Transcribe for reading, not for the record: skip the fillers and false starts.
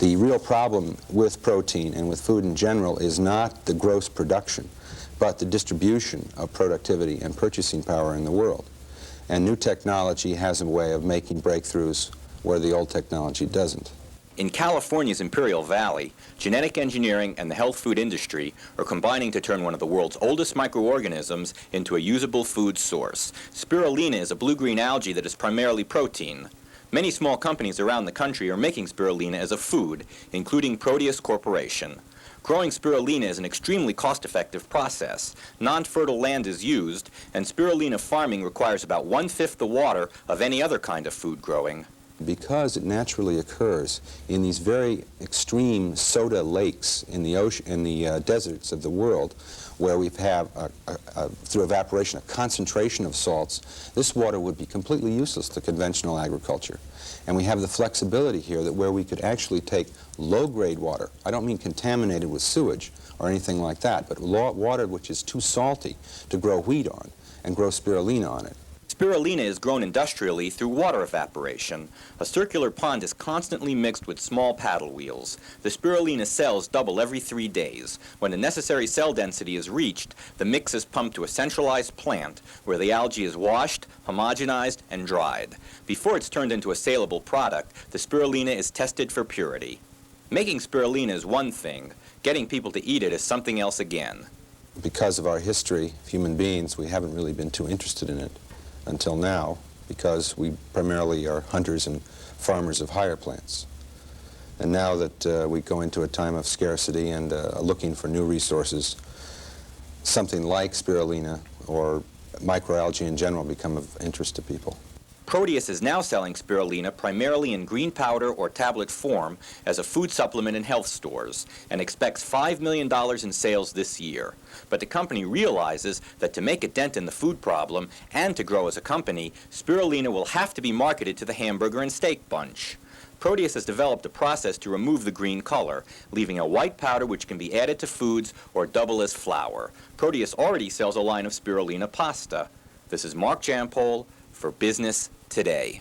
The real problem with protein and with food in general is not the gross production, but the distribution of productivity and purchasing power in the world. And new technology has a way of making breakthroughs where the old technology doesn't. In California's Imperial Valley, genetic engineering and the health food industry are combining to turn one of the world's oldest microorganisms into a usable food source. Spirulina is a blue-green algae that is primarily protein. Many small companies around the country are making spirulina as a food, including Proteus Corporation. Growing spirulina is an extremely cost-effective process. Non-fertile land is used, and spirulina farming requires about 1/5 the water of any other kind of food growing. Because it naturally occurs in these very extreme soda lakes in the ocean, in the deserts of the world, where we have, through evaporation, a concentration of salts, this water would be completely useless to conventional agriculture. And we have the flexibility here that where we could actually take low-grade water, I don't mean contaminated with sewage or anything like that, but water which is too salty to grow wheat on, and grow spirulina on it. Spirulina is grown industrially through water evaporation. A circular pond is constantly mixed with small paddle wheels. The spirulina cells double every 3 days. When the necessary cell density is reached, the mix is pumped to a centralized plant where the algae is washed, homogenized, and dried. Before it's turned into a saleable product, the spirulina is tested for purity. Making spirulina is one thing. Getting people to eat it is something else again. Because of our history of human beings, we haven't really been too interested in it until now, because we primarily are hunters and farmers of higher plants. And now that we go into a time of scarcity and looking for new resources, something like spirulina or microalgae in general become of interest to people. Proteus is now selling spirulina primarily in green powder or tablet form as a food supplement in health stores and expects $5 million in sales this year. But the company realizes that to make a dent in the food problem and to grow as a company, spirulina will have to be marketed to the hamburger and steak bunch. Proteus has developed a process to remove the green color, leaving a white powder which can be added to foods or double as flour. Proteus already sells a line of spirulina pasta. This is Mark Jampol for Business Today.